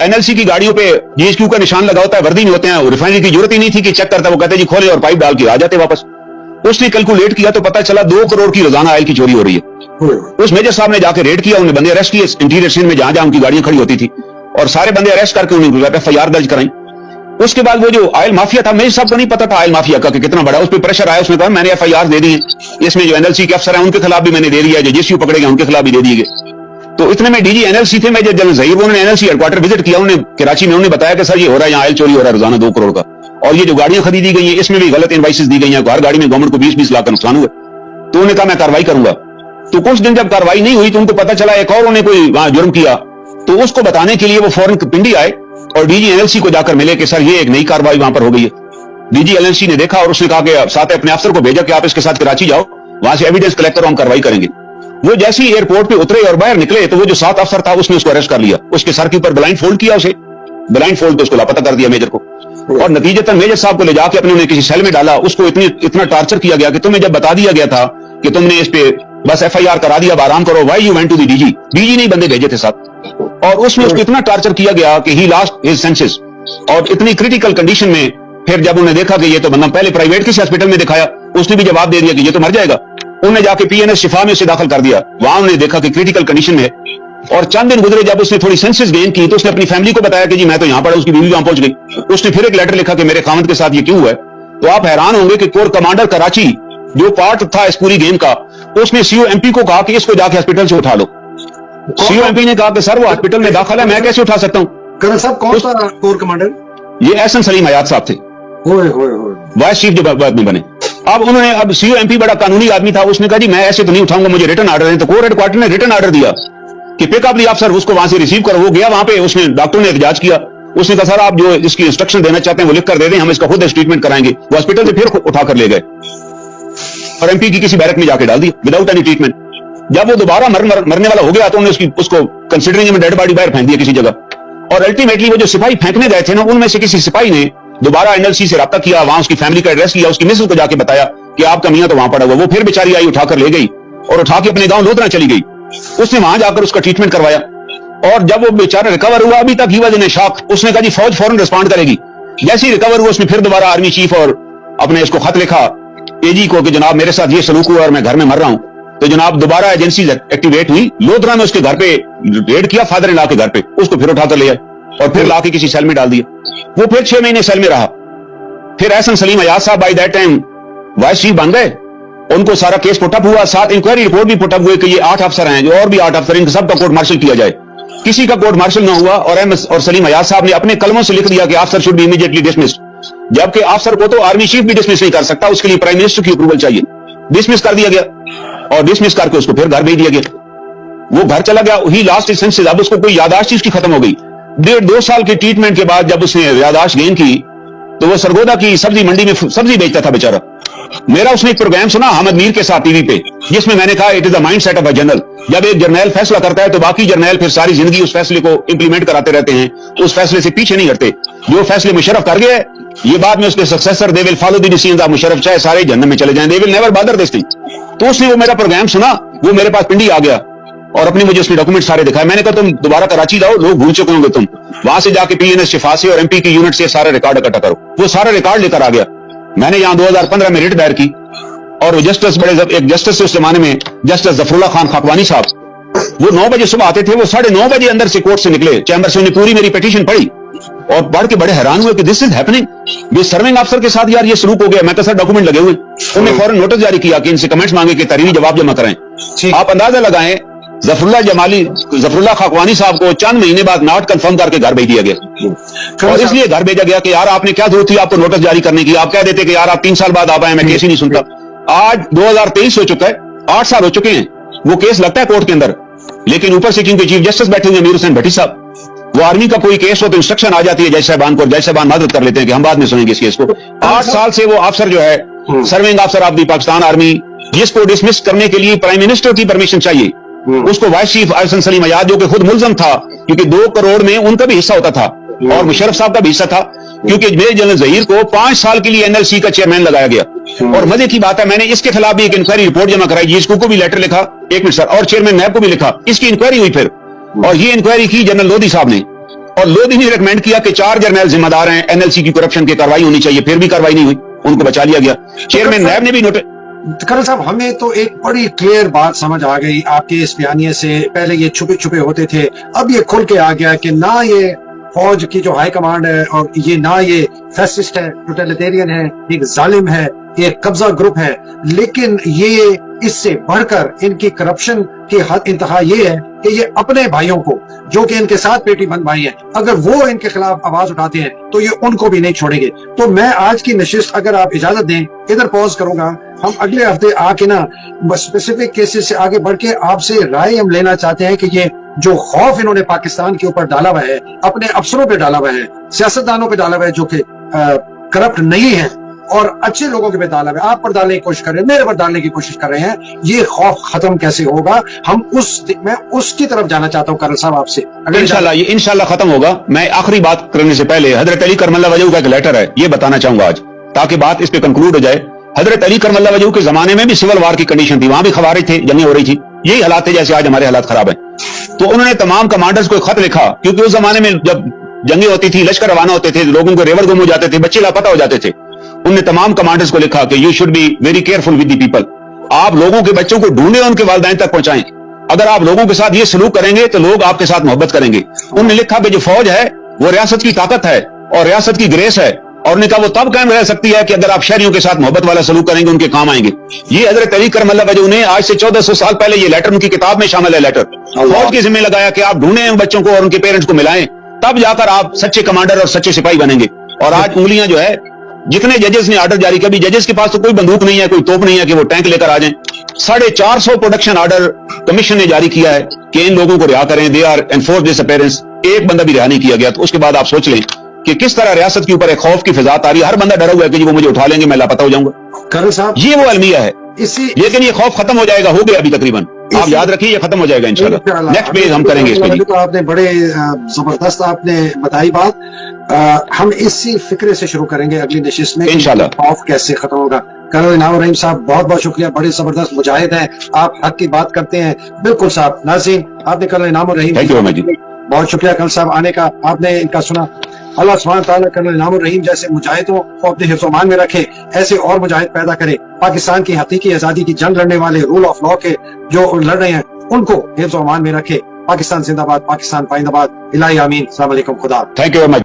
NLC की गाड़ियों पे जीएसक्यू का निशान लगा होता है, वर्दी में होते हैं, रिफाइनरी की जरूरत ही नहीं थी कि चेक करता, वो कहते जी खोले और पाइप डाल के आ जाते वापस। उसने कैलकुलेट किया तो पता चला 2 करोड़ की रोजाना ऑयल की चोरी हो रही है। उस मेजर साहब ने जाके रेड किया, उन्हें बंदे अरेस्ट किए इंटीरियर सीन में जहां जहां उनकी गाड़ियां खड़ी होती थी, और सारे बंदे अरेस्ट करके उन्हें एफआईआर दर्ज कराई। उसके बाद वो जो ऑयल माफिया था, मेजर साहब को नहीं पता था ऑयल माफिया का कि कितना बड़ा, उस पर प्रेशर आया, उसने कहा मैंने एफआईआर दे दी है, इसमें जो एनएलसी के अफसर हैं उनके खिलाफ भी मैंने दे दिया है, जो जीएसक्यू पकड़े गए उनके खिलाफ भी दे दिए गए। तो इतने में डीजी एनएलसी थे मेजर जनरल जहीर, उन्होंने एनएलसी हेडक्वार्टर विजिट किया, उन्होंने कराची में, उन्होंने बताया कि सर ये हो रहा है, यहाँ ऑयल चोरी हो रहा है रोजाना 2 करोड़ का, और ये जो गाड़ियां खरीदी गई हैं इसमें भी गलत इनवाइसेस दी गई हैं, हर गाड़ी में गवर्नमेंट को 20-20 लाख का नुकसान हुआ। तो उन्होंने कहा मैं कार्रवाई करूंगा। तो कुछ दिन जब कार्रवाई नहीं हुई तो उनको पता चला एक और उन्हें कोई वहां जुर्म किया, तो उसको बताने के लिए वो फौरन पिंडी आए और डीजी एनएलसी को जाकर मिले कि सर ये एक नई कार्रवाई वहां पर हो गई है। डीजी एनएलसी ने देखा और उसने कहा कि साथ अपने अफसर को भेजा कि आप इसके साथ कराची जाओ, वहां से एविडेंस कलेक्ट करो, हम कार्रवाई करेंगे। वो जैसे ही एयरपोर्ट पे उतरे और बाहर निकले तो वो जो 7 अफसर था उसने उसको अरेस्ट कर लिया, उसके सर के ऊपर ब्लाइंड फोल्ड किया, उसे ब्लाइंड फोल्ड पे उसको लापता कर दिया मेजर को, और नतीजतन मेजर साहब को ले जाके अपने उन्हें किसी सेल में डाला। उसको इतना टार्चर किया गया कि तुम्हें जब बता दिया गया था कि तुमने इस पे बस एफआईआर करा दिया, अब आराम करो, why you went to the DG नहीं बंदे भेजे थे साथ, और उसमें उसको इतना टार्चर किया गया कि ही लॉस्ट हिज सेंसेस, और इतनी क्रिटिकल कंडीशन में फिर जब उन्हें देखा कि ये तो बंदा, पहले प्राइवेट किसी हॉस्पिटल में दिखाया, उसने भी जवाब दे दिया कि ये तो मर जाएगा, उन्होंने जाके पीएनएस शिफा में उसे दाखिल कर दिया, वहां उन्होंने देखा कि क्रिटिकल कंडीशन में है, और चंद दिन गुजरे जब उसने थोड़ी सेंसेस गेन की तो उसने अपनी फैमिली को बताया कि जी मैं तो यहां पड़ा, उसकी बीवी वहां पहुंच गई। उसने फिर एक लेटर लिखा कि मेरे खामद के साथ ये क्यों हुआ है। तो आप हैरान होंगे कि कोर कमांडर कराची जो पार्ट था इस पूरी गेम का, उसने सीओएमपी को कहा कि इसको जाके हॉस्पिटल से उठा लो। सीओएमपी ने कहा कि सर वो हॉस्पिटल में दाखिल है, मैं कैसे उठा सकता हूँ। करण साहब कौन सा कोर कमांडर? ये एहसन सलीम हयात साहब थे, वाइस चीफ जो बाद में बने। अब सीओएमपी बड़ा कानूनी आदमी था, उसने कहा जी मैं ऐसे तो नहीं उठाऊंगा, मुझे रिटर्न ऑर्डर है। तो कोर हेडक्वार्टर ने रिटर्न ऑर्डर दिया कि पिक अप द अफसर, उसको वहां से रिसीव करो। वो गया वहां पे, उसने डॉक्टर ने एहतजाज किया, उसने कहा सर आप जो इसकी इंस्ट्रक्शन देना चाहते हैं वो लिख कर दे दें, हम इसका खुद ट्रीटमेंट कराएंगे। वो हॉस्पिटल से फिर उठाकर ले गए और एमपी की किसी बैरक में जाके डाल दिया विदाउट एनी ट्रीटमेंट। जब वो दोबारा मरने वाला हो गया तो उन्होंने उसको कंसिडरिंग में डेड बॉडी बाहर फेंक दिया किसी जगह, और अल्टीमेटली वो जो सिपाही फेंकने गए थे ना, उनमें से किसी सिपाही ने दोबारा एनएलसी से राब्ता किया, वहां उसकी फैमिली का एड्रेस लिया, उसकी मिसेस को जाके बताया कि आपका मियां तो वहां पड़ा हुआ। वो फिर बेचारी आई, उठाकर ले गई और उठा के अपने गांव लोधरा चली गई। उसने वहां जाकर उसका ट्रीटमेंट करवाया, और जब वो बेचारा रिकवर हुआ, अभी तक ही वजह ने शॉक, उसने कहा जी फौज फौरन रिस्पॉन्ड करेगी। जैसे ही रिकवर हुआ उसने फिर दोबारा आर्मी चीफ और अपने इसको खत लिखा एजी को कि जनाब मेरे साथ ये सलूक हुआ और मैं घर में मर रहा हूं। तो जनाब दोबारा एजेंसी एक्टिवेट हुई, लोधरा में उसके घर पे रेड किया, फादर इन लॉ के घर पे, उसको फिर उठाकर ले आए और फिर लाके किसी सेल में डाल दिया। वो फिर 6 महीने सेल में रहा। फिर एहसन सलीम हयात साहब by that time vice chief बन गए, उनको सारा केस पुटअप हुआ, साथ इंक्वायरी रिपोर्ट भी पुटअप हुए कि ये 8 अफसर हैं, जो और भी 8 अफसर, इनका सबका कोर्ट मार्शल किया जाए। किसी का कोर्ट मार्शल ना हुआ, और सलीम हयात साहब ने अपने कलमों से लिख दिया कि अफसर शुड बी इमीडिएटली डिसमिस्ड, जबकि अफसर को तो आर्मी चीफ भी डिसमिस नहीं कर सकता, उसके लिए प्राइम मिनिस्टर की अप्रूवल चाहिए। डिसमिस कर दिया गया और डिसमिस करके उसको फिर घर भेज दिया गया। वो घर चला गया, ही लास्ट हिज सेंसेस, अब उसको कोई याददाश्त उसकी खत्म हो गई। 1.5-2 साल की ट्रीटमेंट के बाद जब उसने याददाश्त गेन की तो वो सरगोदा की सब्जी मंडी में सब्जी बेचता था बेचारा। मेरा उसने एक प्रोग्राम सुना अहमद मीर के साथ टीवी पे, जिसमें मैंने कहा it is the mind set of a general. जब एक जर्नैल फैसला करता है तो बाकी जर्नैल फिर सारी जिंदगी उस फैसले को इंप्लीमेंट कराते रहते हैं, उस फैसले से पीछे नहीं हटते। जो फैसले मुशर्रफ कर गए, ये बाद में उसके successor they will follow the decisions of Musharraf, चाहे सारे जहन्नम में चले जाएं, they will never bother this thing. तो उसने वो मेरा प्रोग्राम सुना, वो मेरे पास पिंडी आ गया और अपने मुझे उसने डॉक्यूमेंट सारे दिखाए। मैंने कहा तुम दोबारा कराची जाओ, लोग भूल चुके होंगे, तुम वहां से जाके पीएनएस शिफा से और एमपी की यूनिट से सारा रिकॉर्ड इकट्ठा करो। वो सारा रिकॉर्ड लेकर आ गया। मैंने यहाँ 2015 में रिट दायर की, और जस्टिस एक जस्टिस उस जमाने में जस्टिस जफरुल्लाह खान खाकवानी साहब, वो 9 बजे सुबह आते थे, वो 9:30 बजे अंदर से कोर्ट से निकले, चैम्बर से, उन्हें पूरी मेरी पिटीशन पढ़ी और पढ़ के बड़े हैरान हुए कि दिस इज हैपनिंग। ये सर्विंग अफसर के साथ यार ये सलूक हो गया। मैं तो सर डॉक्यूमेंट लगे हुए, उन्होंने फौरन नोटिस जारी किया कि इनसे कमेंट्स मांगे कि तहरीरी जवाब जमा कराएं। आप अंदाजा लगाएं, जफरुल्लाह खाकवानी साहब को चंद महीने बाद नॉट कंफर्म करके घर भेज दिया गया। और इसलिए घर भेजा गया कि यार आपने क्या जरूरत थी आपको नोटिस जारी करने की, आप कह देते कि यार आप 3 साल बाद आ पाए, मैं केस ही नहीं सुनता। आज 2023 हो चुका है, 8 साल हो चुके हैं, वो केस लगता है कोर्ट के अंदर, लेकिन ऊपर से क्योंकि चीफ जस्टिस बैठे हुए अमीर हुसैन भट्टी साहब, वो आर्मी का कोई केस हो तो इंस्ट्रक्शन आ जाती है जज साहबान को, जज साहबान मदद कर लेते हैं कि हम बाद में सुनेंगे इस केस को। 8 साल से वो अफसर जो है सर्विंग अफसर ऑफ द पाकिस्तान आर्मी, जिसको डिसमिस करने के लिए प्राइम मिनिस्टर की परमिशन चाहिए, उसको वाइस चीफ एहसन सलीम हयात जो कि खुद मुलजम था, क्योंकि 2 करोड़ में उनका भी हिस्सा होता था और मुशर्रफ साहब का भी हिस्सा था, क्योंकि मेजर जनरल जहीर को 5 साल के लिए एनएलसी का चेयरमैन लगाया गया। और मजे की बात है, मैंने इसके खिलाफ भी एक इंक्वायरी रिपोर्ट जमा कराई, जिसको को भी लेटर लिखा, 1 मिनट सर, और चेयरमैन नैब को भी लिखा, इसकी इंक्वायरी हुई फिर, और ये इंक्वायरी की जनरल लोधी साहब ने, اور لودھی نے ریکمینڈ کیا کہ 4 جرنیل ذمہ دار ہیں NLC کی کرپشن کی کاروائی ہونی چاہیے, پھر بھی کاروائی نہیں ہوئی, ان کو بچا لیا گیا. چیئرمین نیب نے بھی نوٹس. کرنل صاحب ہمیں تو ایک بڑی کلیئر بات سمجھ آ گئی آپ کے اس بیانیے سے. پہلے یہ چھپے چھپے ہوتے تھے, اب یہ کھل کے آ گیا کہ نہ یہ فوج کی جو ہائی کمانڈ ہے اور یہ نہ یہ فیسسٹ ہے, ٹوٹلیٹیرین ہے, ایک ظالم ہے, ایک قبضہ گروپ ہے, لیکن یہ اس سے بڑھ کر ان کی کرپشن کی حد انتہا یہ ہے کہ یہ اپنے بھائیوں کو جو کہ ان کے ساتھ پیٹی بند بھائی ہیں, اگر وہ ان کے خلاف آواز اٹھاتے ہیں تو یہ ان کو بھی نہیں چھوڑیں گے. تو میں آج کی نشست اگر آپ اجازت دیں ادھر پوز کروں گا. ہم اگلے ہفتے آ کے نا اسپیسیفک کیسز سے آگے بڑھ کے آپ سے رائے ہم لینا چاہتے ہیں کہ یہ جو خوف انہوں نے پاکستان کے اوپر ڈالا ہوا ہے, اپنے افسروں پہ ڈالا ہوا ہے, سیاستدانوں پہ ڈالا ہوا ہے جو کہ کرپٹ نہیں ہے, اور اچھے لوگوں کے پہ ڈالا ہوا ہے, آپ پر ڈالنے کی کوشش کر رہے ہیں, میرے پر ڈالنے کی کوشش کر رہے ہیں, یہ خوف ختم کیسے ہوگا؟ میں اس کی طرف جانا چاہتا ہوں کرنل صاحب آپ سے. انشاءاللہ ختم ہوگا. میں آخری بات کرنے سے پہلے حضرت علی کرم اللہ وجہہ کا ایک لیٹر ہے, یہ بتانا چاہوں گا آج تاکہ بات اس پہ کنکلوڈ ہو جائے. حضرت علی کرم اللہ وجہہ کے زمانے میں بھی سول وار کی کنڈیشن تھی, وہاں بھی خوارج تھے, جنگیں ہو رہی تھی, یہی حالات تھے جیسے آج ہمارے حالات خراب ہیں. تو انہوں نے تمام کمانڈرز کو ایک خط لکھا, کیونکہ اس زمانے میں جب جنگیں ہوتی تھی, لشکر روانہ ہوتے تھے, لوگوں کو ریور گم ہو جاتے تھے, بچے لاپتہ ہو جاتے تھے. انہوں نے تمام کمانڈرز کو لکھا کہ you should be very careful with the people. آپ لوگوں کے بچوں کو ڈھونڈیں, ان کے والدین تک پہنچائیں. اگر آپ لوگوں کے ساتھ یہ سلوک کریں گے تو لوگ آپ کے ساتھ محبت کریں گے. انہوں نے لکھا کہ جو فوج ہے وہ ریاست کی طاقت ہے اور ریاست کی گریس ہے, اور نے کہا وہ تب قائم رہ سکتی ہے کہ اگر آپ شہریوں کے ساتھ محبت والا سلوک کریں گے, ان کے کام آئیں گے. یہ حضرت علی کرم اللہ وجہہ نے آج سے 1400 سال پہلے یہ لیٹر ان کی کتاب میں شامل ہے. لیٹر فوج کے ذمہ لگایا کہ آپ ڈھونڈیں ان بچوں کو اور ان کے پیرنٹس کو ملائیں, تب جا کر آپ سچے کمانڈر اور سچے سپاہی بنیں گے. اور آج انگلیاں جو ہے, جتنے ججز نے آرڈر جاری کیا, بھی ججز کے پاس تو کوئی بندوق نہیں ہے, کوئی توپ نہیں ہے کہ وہ ٹینک لے کر آ جائیں. 450 پروڈکشن آرڈر کمیشن نے جاری کیا ہے کہ ان لوگوں کو رہا کریں, they are enforce disappearance. ایک بندہ بھی رہا نہیں کیا گیا. تو اس کے بعد آپ سوچ لیں کہ کس طرح ریاست کے اوپر ایک خوف کی فضا آ رہی ہے. ہر بندہ ڈرا ہوا ہے کہ وہ مجھے اٹھا لیں گے, میں لاپتہ ہو جاؤں گا. کرنل صاحب یہ وہ المیہ ہے, لیکن یہ خوف ختم ہو جائے گا, ہو گیا ابھی تقریباً. آپ یاد رکھیے یہ ختم ہو جائے گا انشاءاللہ. نیکسٹ پیج ہم کریں گے اس پہ. آپ نے بڑے زبردست آپ نے بتائی بات. ہم اسی فکرے سے شروع کریں گے اگلی نشست میں انشاءاللہ. خوف کیسے ختم ہوگا. کرنل انعام الرحیم صاحب بہت بہت شکریہ, بڑے زبردست مجاہد ہیں, آپ حق کی بات کرتے ہیں. بالکل صاحب. ناظرین آپ نے کرنل انعام الرحیم بہت شکریہ کرنل صاحب آنے کا, آپ نے ان کا سنا. اللہ سبحانہ تعالیٰ کرنل انعام الرحیم جیسے مجاہدوں کو اپنے حفظ و امان میں رکھے, ایسے اور مجاہد پیدا کرے. پاکستان کی حقیقی آزادی کی جنگ لڑنے والے, رول آف لا کے جو لڑ رہے ہیں, ان کو حفظ و امان میں رکھے. پاکستان زندہ باد, پاکستان پائندہ باد. الہی آمین. السلام علیکم. خدا. Thank you very much.